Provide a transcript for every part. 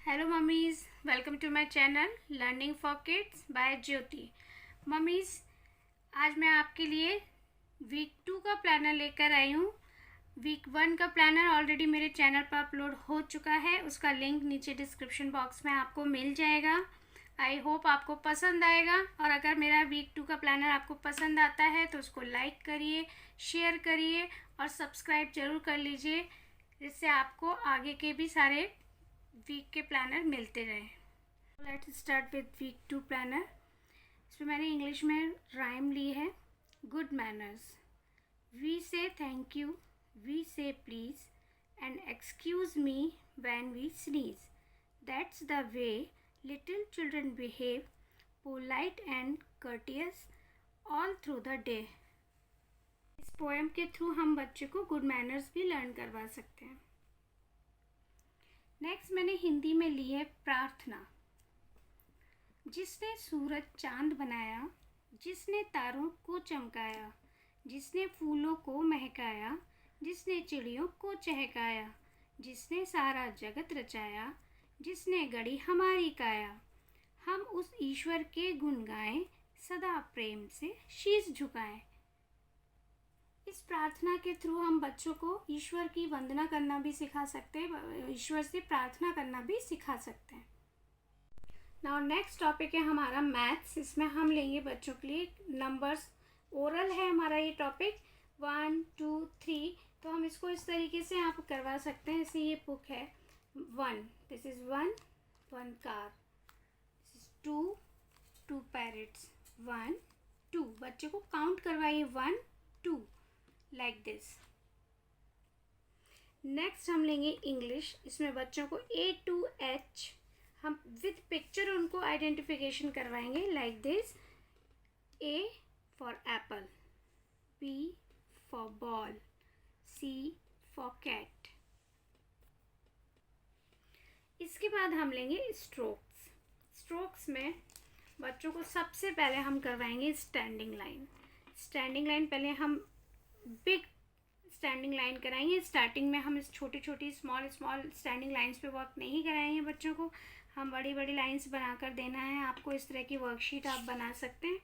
Hello mummies, welcome to my channel learning for kids by Jyoti. Mummies, आज मैं आपके लिए वीक 2 का प्लानर लेकर आई हूँ। वीक 1 का प्लानर ऑलरेडी मेरे चैनल पर अपलोड हो चुका है, उसका लिंक नीचे डिस्क्रिप्शन बॉक्स में आपको मिल जाएगा। आई होप आपको पसंद आएगा, और अगर मेरा वीक 2 का प्लानर आपको पसंद आता है तो उसको लाइक करिए, शेयर करिए और सब्सक्राइब ज़रूर कर लीजिए, जिससे आपको आगे के भी सारे वीक के प्लानर मिलते रहे। Let's start with week 2 planner. इसमें मैंने इंग्लिश में राइम ली है। Good manners, we say thank you, we say please and excuse me when we sneeze. That's the way little children behave, polite and courteous all through the day. इस poem के through हम बच्चे को good manners भी learn करवा सकते हैं। Next मैंने हिंदी में ली है प्रार्थना। जिसने सूरज चांद बनाया, जिसने तारों को चमकाया, जिसने फूलों को महकाया, जिसने चिड़ियों को चहकाया, जिसने सारा जगत रचाया, जिसने गढ़ी हमारी काया, हम उस ईश्वर के गुण गाएं, सदा प्रेम से शीश झुकाएं। इस प्रार्थना के थ्रू हम बच्चों को ईश्वर की वंदना करना भी सिखा सकते हैं, ईश्वर से प्रार्थना करना भी सिखा सकते हैं। नाउ नेक्स्ट टॉपिक है हमारा मैथ्स। इसमें हम लेंगे बच्चों के लिए नंबर्स। ओरल है हमारा ये टॉपिक 1 2 3। तो हम इसको इस तरीके से आप करवा सकते हैं। जैसे ये बुक है 1, this is 1 car, this is 2 parrots, 1 2। बच्चे को काउंट करवाइए 1 2 लाइक दिस। नेक्स्ट हम लेंगे इंग्लिश। इसमें बच्चों को A to H हम विद पिक्चर उनको आइडेंटिफिकेशन करवाएंगे like this. A for apple, B for ball, C for cat. इसके बाद हम लेंगे स्ट्रोक्स। स्ट्रोक्स में बच्चों को सबसे पहले हम करवाएंगे स्टैंडिंग लाइन। स्टैंडिंग लाइन पहले हम बिग स्टैंडिंग लाइन कराएंगे। स्टार्टिंग में हम इस छोटी छोटी स्मॉल स्टैंडिंग लाइंस पे वर्क नहीं कराएंगे बच्चों को। हम बड़ी बड़ी लाइंस बनाकर देना है आपको। इस तरह की वर्कशीट आप बना सकते हैं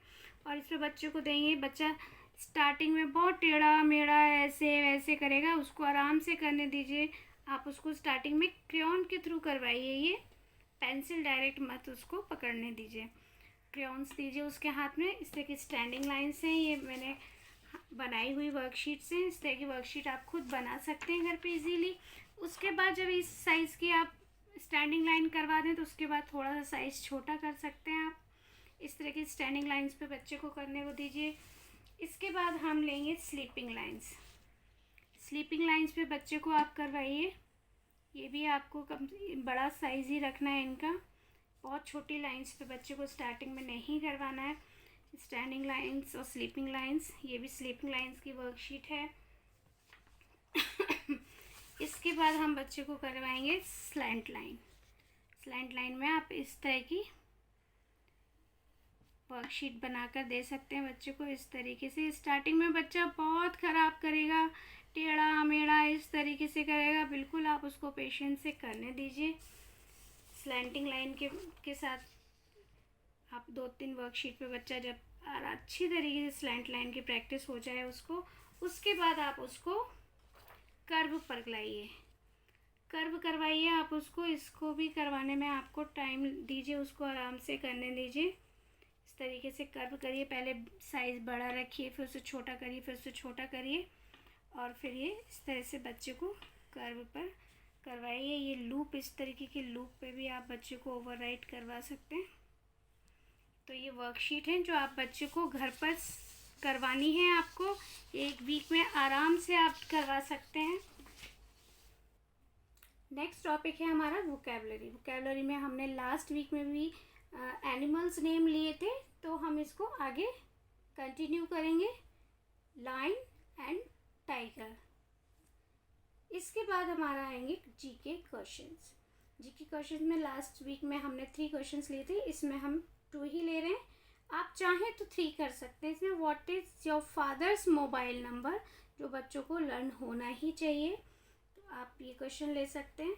और इस पर बच्चों को देंगे। बच्चा स्टार्टिंग में बहुत टेढ़ा मेढ़ा ऐसे वैसे करेगा, उसको आराम से करने दीजिए। आप उसको स्टार्टिंग में क्रेयॉन के थ्रू करवाइए, ये पेंसिल डायरेक्ट मत उसको पकड़ने दीजिए। क्रेयॉन्स दीजिए उसके हाथ में। इस तरह की स्टैंडिंग लाइन्स हैं, ये मैंने बनाई हुई वर्कशीट से। इस तरह की वर्कशीट आप खुद बना सकते हैं घर पे इजीली। उसके बाद जब इस साइज़ की आप स्टैंडिंग लाइन करवा दें तो उसके बाद थोड़ा सा साइज़ छोटा कर सकते हैं आप। इस तरह की स्टैंडिंग लाइंस पे बच्चे को करने को दीजिए। इसके बाद हम लेंगे स्लीपिंग लाइंस। स्लीपिंग लाइंस पे बच्चे को आप करवाइए। ये भी आपको कम बड़ा साइज़ ही रखना है इनका। बहुत छोटी लाइंस पे बच्चे को स्टार्टिंग में नहीं करवाना है। स्टैंडिंग लाइंस और स्लीपिंग लाइंस, ये भी स्लीपिंग लाइंस की वर्कशीट है। इसके बाद हम बच्चे को करवाएंगे स्लैंट लाइन। स्लैंट लाइन में आप इस तरह की वर्कशीट बनाकर दे सकते हैं बच्चे को। इस तरीके से स्टार्टिंग में बच्चा बहुत ख़राब करेगा, टेढ़ा मेढ़ा इस तरीके से करेगा, बिल्कुल आप उसको पेशेंस से करने दीजिए। स्लैंटिंग लाइन के साथ आप 2-3 वर्कशीट पे बच्चा जब अच्छी तरीके से स्लैंट लाइन की प्रैक्टिस हो जाए उसको, उसके बाद आप उसको कर्व पर लाइए, कर्व करवाइए आप उसको। इसको भी करवाने में आपको टाइम दीजिए, उसको आराम से करने दीजिए। इस तरीके से कर्व करिए, पहले साइज़ बड़ा रखिए, फिर उसे छोटा करिए, फिर उसे छोटा करिए और फिर ये इस तरह से बच्चे को कर्व पर करवाइए। ये लूप, इस तरीके के लूप पे भी आप बच्चे को ओवरराइड करवा सकते हैं। तो ये वर्कशीट है जो आप बच्चे को घर पर करवानी है। आपको एक वीक में आराम से आप करवा सकते हैं। नेक्स्ट टॉपिक है हमारा वोकैबुलरी। वोकैबुलरी में हमने लास्ट वीक में भी एनिमल्स नेम लिए थे, तो हम इसको आगे कंटिन्यू करेंगे। Lion and tiger. इसके बाद हमारा आएंगे जीके क्वेश्चंस। जीके क्वेश्चंस में लास्ट वीक में हमने 3 क्वेश्चंस लिए थे, इसमें हम 2 ही ले रहे हैं। आप चाहें तो 3 कर सकते हैं। इसमें what is your fathers mobile number, जो बच्चों को लर्न होना ही चाहिए, तो आप ये क्वेश्चन ले सकते हैं।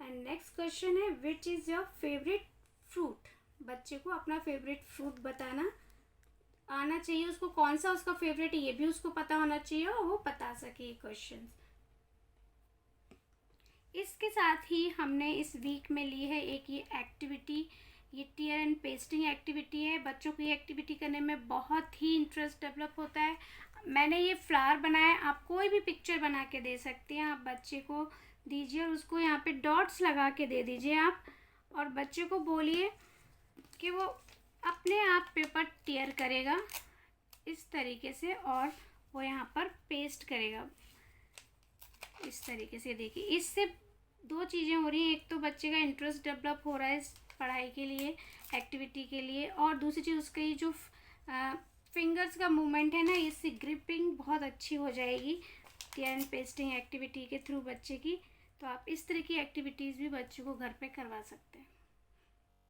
एंड नेक्स्ट क्वेश्चन है which is your favourite fruit. बच्चे को अपना फेवरेट फ्रूट बताना आना चाहिए, उसको कौन सा उसका फेवरेट है ये भी उसको पता होना चाहिए और वो बता सके ये क्वेश्चन। इसके साथ ही हमने इस वीक में ली है एक ये एक्टिविटी, ये टीयर एंड पेस्टिंग एक्टिविटी है। बच्चों को ये एक्टिविटी करने में बहुत ही इंटरेस्ट डेवलप होता है। मैंने ये फ्लावर बनाया, आप कोई भी पिक्चर बना के दे सकते हैं, आप बच्चे को दीजिए और उसको यहाँ पे डॉट्स लगा के दे दीजिए आप, और बच्चे को बोलिए कि वो अपने आप पेपर टीयर करेगा इस तरीके से और वो यहाँ पर पेस्ट करेगा इस तरीके से। देखिए इससे दो चीज़ें हो रही हैं, एक तो बच्चे का इंटरेस्ट डेवलप हो रहा है इस पढ़ाई के लिए, एक्टिविटी के लिए, और दूसरी चीज़ उसका ये जो फिंगर्स का मूवमेंट है ना, इससे ग्रिपिंग बहुत अच्छी हो जाएगी टीयर एंड पेस्टिंग एक्टिविटी के थ्रू बच्चे की। तो आप इस तरह की एक्टिविटीज़ भी बच्चों को घर पे करवा सकते हैं।